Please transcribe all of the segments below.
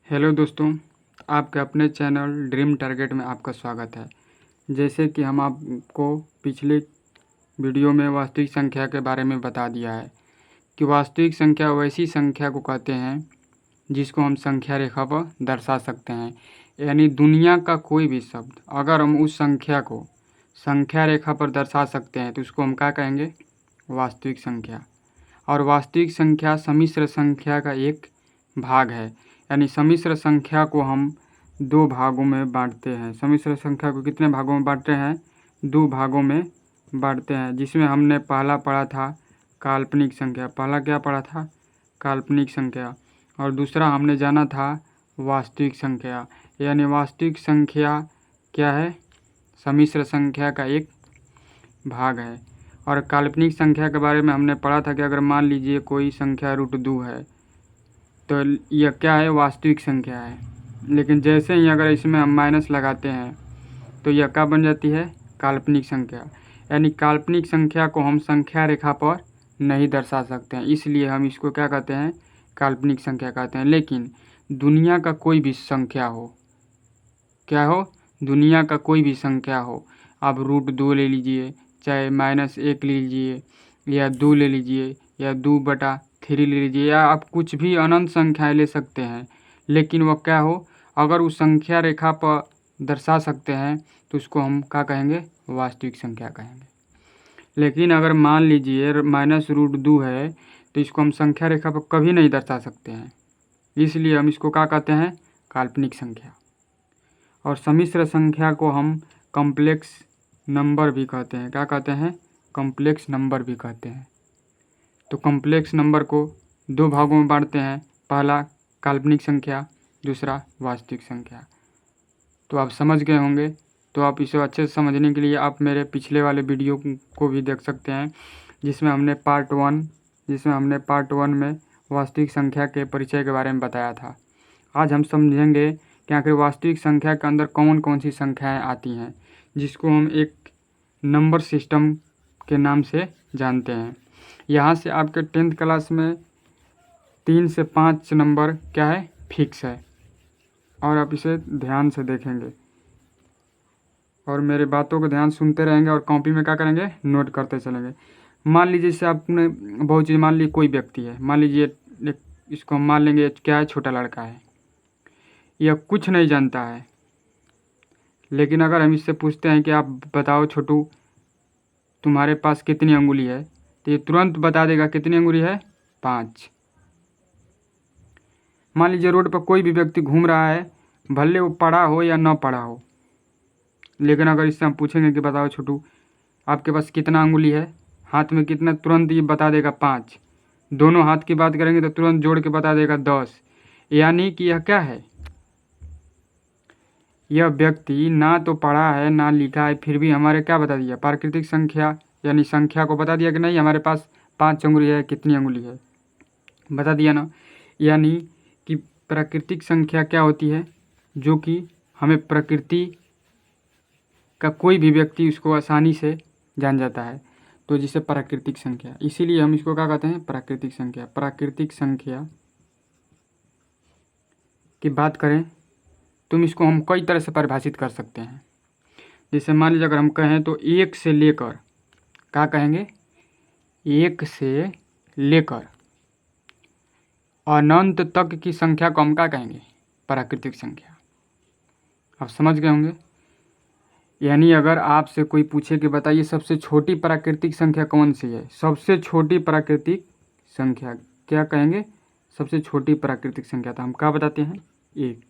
Hello दोस्तों, आपके अपने चैनल ड्रीम टारगेट में आपका स्वागत है। जैसे कि हम आपको पिछले वीडियो में वास्तविक संख्या के बारे में बता दिया है कि वास्तविक संख्या वैसी संख्या को कहते हैं जिसको हम संख्या रेखा पर दर्शा सकते हैं। यानी दुनिया का कोई भी शब्द अगर हम उस संख्या को संख्या रेखा पर दर्शा सकते हैं तो उसको हम क्या कहेंगे? वास्तविक संख्या। और वास्तविक संख्या सम्मिश्र संख्या का एक भाग है। यानी सम्मिश्र संख्या को हम दो भागों में बांटते हैं। सम्मिश्र संख्या को कितने भागों में बांटते हैं? दो भागों में बांटते हैं, जिसमें हमने पहला पढ़ा था काल्पनिक संख्या। पहला क्या पढ़ा था? काल्पनिक संख्या। और दूसरा हमने जाना था वास्तविक संख्या। यानी वास्तविक संख्या क्या है? सम्मिश्र संख्या का एक भाग है। और काल्पनिक संख्या के बारे में हमने पढ़ा था कि अगर मान लीजिए कोई संख्या √2 है तो यह क्या है? वास्तविक संख्या है। लेकिन जैसे ही अगर इसमें हम माइनस लगाते हैं तो यह क्या बन जाती है? काल्पनिक संख्या। यानी काल्पनिक संख्या को हम संख्या रेखा पर नहीं दर्शा सकते हैं, इसलिए हम इसको क्या कहते हैं? काल्पनिक संख्या कहते हैं। लेकिन दुनिया का कोई भी संख्या हो, क्या हो? दुनिया का कोई भी संख्या हो, आप √2 ले लीजिए, चाहे -1 ले लीजिए, या 2 ले लीजिए, या 2/3 ले लीजिए, या आप कुछ भी अनंत संख्याएं ले सकते हैं। लेकिन वह क्या हो? अगर उस संख्या रेखा पर दर्शा सकते हैं तो उसको हम क्या कहेंगे? वास्तविक संख्या कहेंगे। लेकिन अगर मान लीजिए -√2 है तो इसको हम संख्या रेखा पर कभी नहीं दर्शा सकते हैं, इसलिए हम इसको क्या कहते हैं? काल्पनिक संख्या। और सम्मिश्र संख्या को हम कॉम्प्लेक्स नंबर भी कहते हैं। क्या कहते हैं? कॉम्प्लेक्स नंबर भी कहते हैं। तो कॉम्प्लेक्स नंबर को दो भागों में बांटते हैं, पहला काल्पनिक संख्या, दूसरा वास्तविक संख्या। तो आप समझ गए होंगे। तो आप इसे अच्छे से समझने के लिए आप मेरे पिछले वाले वीडियो को भी देख सकते हैं, जिसमें हमने पार्ट वन में वास्तविक संख्या के परिचय के बारे में बताया था। आज हम समझेंगे कि आखिर वास्तविक संख्या के अंदर कौन कौन सी संख्याएं आती हैं, जिसको हम एक नंबर सिस्टम के नाम से जानते हैं। यहाँ से आपके 10th क्लास में 3 से 5 नंबर क्या है? फिक्स है, और आप इसे ध्यान से देखेंगे और मेरे बातों को ध्यान सुनते रहेंगे और कॉपी में क्या करेंगे? नोट करते चलेंगे। मान लीजिए जैसे आपने बहुत चीज़, मान लीजिए कोई व्यक्ति है, मान लीजिए इसको हम मान लेंगे क्या है? छोटा लड़का है, यह कुछ नहीं जानता है। लेकिन अगर हम इससे पूछते हैं कि आप बताओ छोटू, तुम्हारे पास कितनी अंगुली है, तो ये तुरंत बता देगा कितनी अंगुली है? 5। मान लीजिए रोड पर कोई भी व्यक्ति घूम रहा है, भले वो पढ़ा हो या न पढ़ा हो, लेकिन अगर इससे हम पूछेंगे कि बताओ छोटू, आपके पास कितना अंगुली है, हाथ में कितना, तुरंत ये बता देगा 5। दोनों हाथ की बात करेंगे तो तुरंत जोड़ के बता देगा 10। यानी कि यह क्या है? यह व्यक्ति ना तो पढ़ा है ना लिखा है, फिर भी हमारे क्या बता दिया? प्राकृतिक संख्या, यानी संख्या को बता दिया कि नहीं हमारे पास 5 अंगुली है, कितनी अंगुली है बता दिया ना। यानी कि प्राकृतिक संख्या क्या होती है? जो कि हमें प्रकृति का कोई भी व्यक्ति उसको आसानी से जान जाता है, तो जिसे प्राकृतिक संख्या, इसीलिए हम इसको क्या कहते हैं? प्राकृतिक संख्या। प्राकृतिक संख्या की बात करें तुम इसको हम कई तरह से परिभाषित कर सकते हैं। जैसे मान लीजिए अगर हम कहें तो 1 से लेकर, क्या कहेंगे? 1 से लेकर अनंत तक की संख्या को हम क्या कहेंगे? प्राकृतिक संख्या। आप समझ गए होंगे। यानी अगर आपसे कोई पूछे कि बताइए सबसे छोटी प्राकृतिक संख्या कौन सी है, सबसे छोटी प्राकृतिक संख्या क्या कहेंगे? सबसे छोटी प्राकृतिक संख्या, तो हम क्या बताते हैं? 1।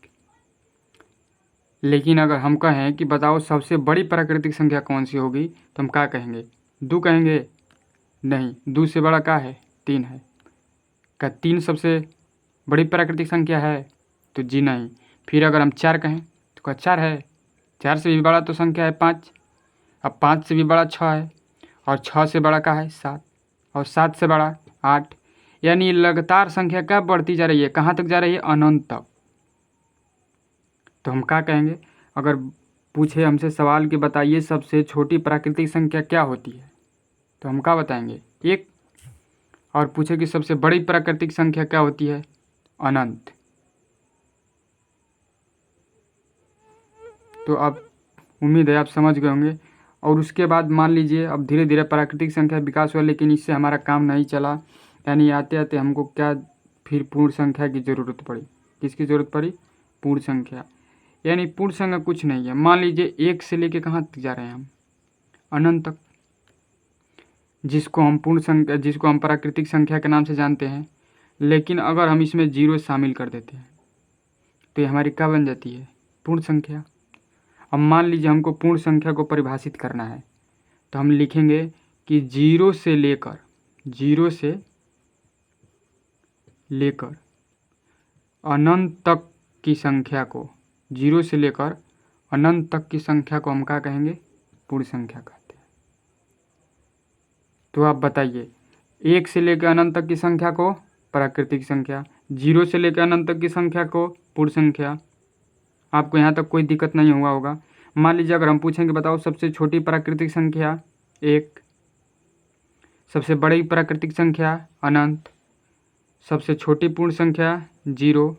लेकिन अगर हम कहें कि बताओ सबसे बड़ी प्राकृतिक संख्या कौन सी होगी, तो हम क्या कहेंगे? 2 कहेंगे? नहीं, 2 से बड़ा क्या है? 3 है। क्या 3 सबसे बड़ी प्राकृतिक संख्या है? तो जी नहीं। फिर अगर हम 4 कहें तो क्या 4 है? 4 से भी बड़ा तो संख्या है 5। अब 5 से भी बड़ा 6 है, और 6 से बड़ा क्या है? 7, और 7 से बड़ा 8। यानी लगातार संख्या क्या बढ़ती जा रही है? कहाँ तक जा रही है? अनंत तक। तो हम क्या कहेंगे? अगर पूछे हमसे सवाल कि बताइए सबसे छोटी प्राकृतिक संख्या क्या होती है, तो हम क्या बताएंगे? 1। और पूछे कि सबसे बड़ी प्राकृतिक संख्या क्या होती है? अनंत। तो अब उम्मीद है आप समझ गए होंगे। और उसके बाद मान लीजिए अब धीरे धीरे प्राकृतिक संख्या विकास हुआ, लेकिन इससे हमारा काम नहीं चला, यानी आते आते हमको क्या फिर पूर्ण संख्या की ज़रूरत पड़ी। किसकी ज़रूरत पड़ी? पूर्ण संख्या। यानी पूर्ण संख्या कुछ नहीं है, मान लीजिए 1 से लेके कहाँ तक जा रहे हैं हम? अनंत तक, जिसको हम प्राकृतिक संख्या के नाम से जानते हैं। लेकिन अगर हम इसमें 0 शामिल कर देते हैं तो ये हमारी क्या बन जाती है? पूर्ण संख्या। अब मान लीजिए हमको पूर्ण संख्या को परिभाषित करना है, तो हम लिखेंगे कि 0 से लेकर अनंत तक की संख्या को, 0 से लेकर अनंत तक की संख्या को हम क्या कहेंगे? पूर्ण संख्या कहते हैं। तो आप बताइए, 1 से लेकर अनंत तक की संख्या को प्राकृतिक संख्या, 0 से लेकर अनंत तक की संख्या को पूर्ण संख्या। आपको यहाँ तक कोई दिक्कत नहीं हुआ होगा। मान लीजिए अगर हम पूछेंगे बताओ सबसे छोटी प्राकृतिक संख्या 1, सबसे बड़ी प्राकृतिक संख्या अनंत, सबसे छोटी पूर्ण संख्या 0,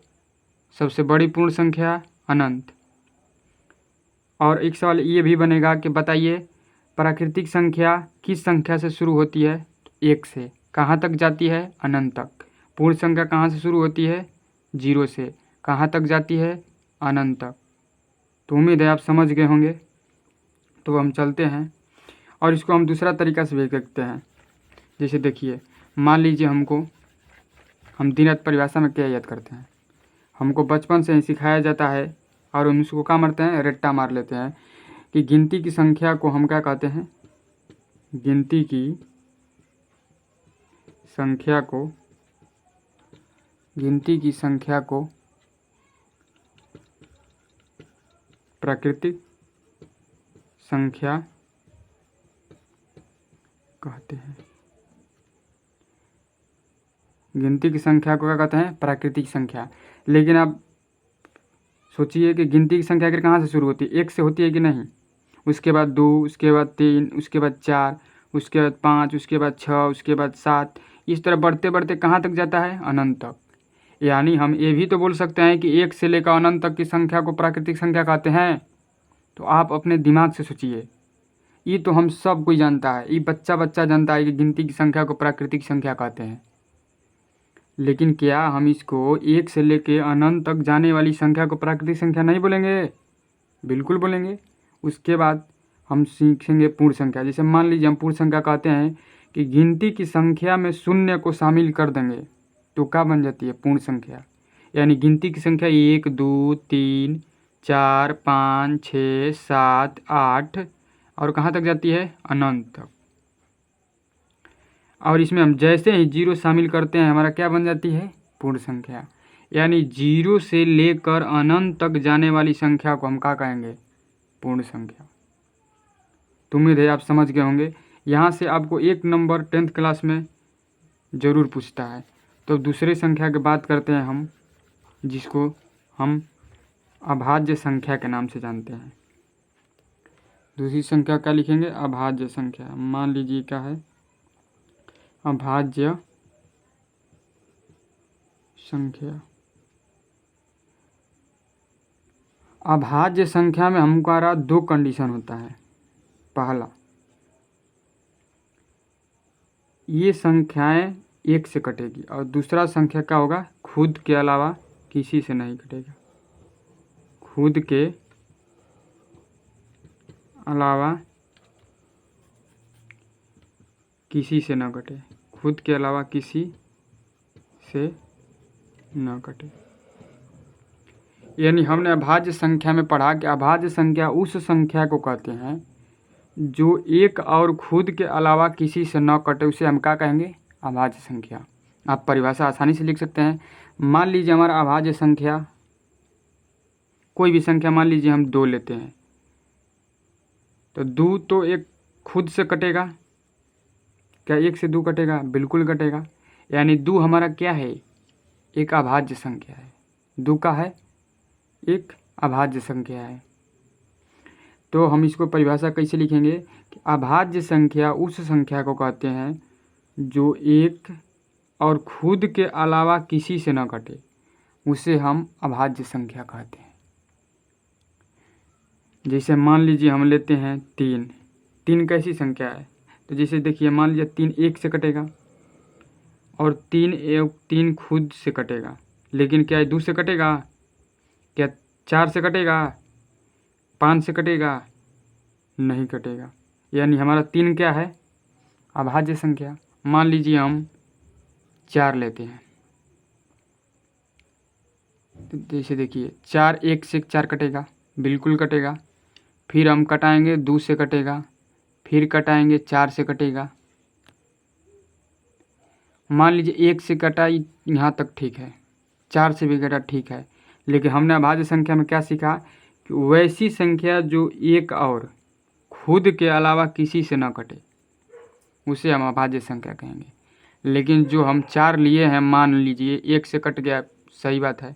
सबसे बड़ी पूर्ण संख्या अनंत। और एक सवाल ये भी बनेगा कि बताइए प्राकृतिक संख्या किस संख्या से शुरू होती है? 1 से। कहाँ तक जाती है? अनंत तक। पूर्ण संख्या कहाँ से शुरू होती है? 0 से। कहाँ तक जाती है? अनंत तक। तो उम्मीद है आप समझ गए होंगे। तो हम चलते हैं और इसको हम दूसरा तरीका से भी देखते हैं। जैसे देखिए, मान लीजिए हम दिन रात परिभाषा में क्या याद करते हैं? हमको बचपन से ही सिखाया जाता है और हम इसको क्या मारते हैं? रट्टा मार लेते हैं कि गिनती की संख्या को हम क्या कहते हैं? गिनती की संख्या को प्राकृतिक संख्या कहते हैं। गिनती की संख्या को क्या कहते हैं? प्राकृतिक संख्या। लेकिन आप सोचिए कि गिनती की संख्या आखिर कहाँ से शुरू होती है? 1 से होती है कि नहीं? उसके बाद 2, उसके बाद 3, उसके बाद 4, उसके बाद 5, उसके बाद 6, उसके बाद 7, इस तरह बढ़ते बढ़ते कहाँ तक जाता है? अनंत तक। यानी हम ये भी तो बोल सकते हैं कि 1 से लेकर अनंत तक की संख्या को प्राकृतिक संख्या कहते हैं। तो आप अपने दिमाग से सोचिए, ये तो हम सब कोई जानता है, ये बच्चा जानता है कि गिनती की संख्या को प्राकृतिक संख्या कहते हैं। लेकिन क्या हम इसको 1 से लेकर अनंत तक जाने वाली संख्या को प्राकृतिक संख्या नहीं बोलेंगे? बिल्कुल बोलेंगे। उसके बाद हम सीखेंगे पूर्ण संख्या। जैसे मान लीजिए हम पूर्ण संख्या कहते हैं कि गिनती की संख्या में शून्य को शामिल कर देंगे तो क्या बन जाती है? पूर्ण संख्या। यानी गिनती की संख्या 1, 2, 3, 4, 5, 6, 7, 8 और कहाँ तक जाती है? अनंत तक। और इसमें हम जैसे ही 0 शामिल करते हैं हमारा क्या बन जाती है? पूर्ण संख्या। यानी 0 से लेकर अनंत तक जाने वाली संख्या को हम क्या कहेंगे? पूर्ण संख्या। तो उम्मीद है आप समझ गए होंगे। यहाँ से आपको 1 नंबर 10th क्लास में ज़रूर पूछता है। तो दूसरे संख्या की बात करते हैं हम, जिसको हम अभाज्य संख्या के नाम से जानते हैं। दूसरी संख्या क्या लिखेंगे? अभाज्य संख्या। मान लीजिए क्या है? अभाज्य संख्या। अभाज्य संख्या में हमारा 2 कंडीशन होता है। पहला, ये संख्याएं 1 से कटेगी और दूसरा संख्या क्या होगा? खुद के अलावा किसी से नहीं कटेगा। खुद के अलावा किसी से न कटे। खुद के अलावा किसी से न कटे। यानी हमने अभाज्य संख्या में पढ़ा कि अभाज्य संख्या उस संख्या को कहते हैं जो एक और खुद के अलावा किसी से न कटे, उसे हम क्या कहेंगे? अभाज्य संख्या। आप परिभाषा आसानी से लिख सकते हैं। मान लीजिए हमारा अभाज्य संख्या, कोई भी संख्या मान लीजिए हम 2 लेते हैं, तो 2 तो एक खुद से कटेगा। क्या 1 से 2 कटेगा? बिल्कुल कटेगा। यानी 2 हमारा क्या है? एक अभाज्य संख्या है। 2 का है? एक अभाज्य संख्या है। तो हम इसको परिभाषा कैसे लिखेंगे कि अभाज्य संख्या उस संख्या को कहते हैं जो एक और खुद के अलावा किसी से न कटे, उसे हम अभाज्य संख्या कहते हैं। जैसे मान लीजिए हम लेते हैं 3। 3 कैसी संख्या है? तो जैसे देखिए मान लीजिए 3 1 से कटेगा और 3 खुद से कटेगा, लेकिन क्या ये 2 से कटेगा? क्या 4 से कटेगा? 5 से कटेगा? नहीं कटेगा। यानी हमारा 3 क्या है? अभाज्य संख्या। मान लीजिए हम 4 लेते हैं, तो जैसे देखिए 4 1 से 4 कटेगा, बिल्कुल कटेगा। फिर हम कटाएंगे 2 से कटेगा, फिर कटाएंगे 4 से कटेगा। मान लीजिए 1 से कटा, यहाँ तक ठीक है, 4 से भी कटा ठीक है, लेकिन हमने अभाज्य संख्या में क्या सीखा कि वैसी संख्या जो एक और खुद के अलावा किसी से न कटे उसे हम अभाज्य संख्या कहेंगे। लेकिन जो हम 4 लिए हैं, मान लीजिए 1 से कट गया, सही बात है,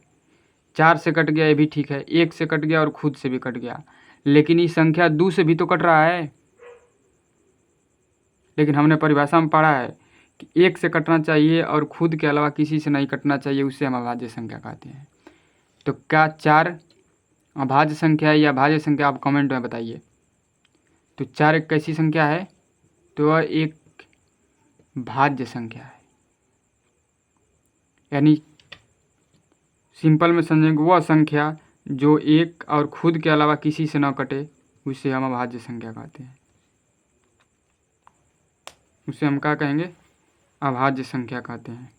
4 से कट गया ये भी ठीक है, 1 से कट गया और खुद से भी कट गया, लेकिन ये संख्या 2 से भी तो कट रहा है। लेकिन हमने परिभाषा में पढ़ा है कि 1 से कटना चाहिए और खुद के अलावा किसी से नहीं कटना चाहिए, उसे हम अभाज्य संख्या कहते हैं। तो क्या 4 अभाज्य संख्या है या भाज्य संख्या? आप कमेंट में बताइए। तो 4 एक कैसी संख्या है? तो वह एक भाज्य संख्या है। यानी सिंपल में समझेंगे, वह संख्या जो एक और खुद के अलावा किसी से न कटे उसे हम अभाज्य संख्या कहते हैं। उसे हम क्या कहेंगे? अभाज्य संख्या कहते हैं।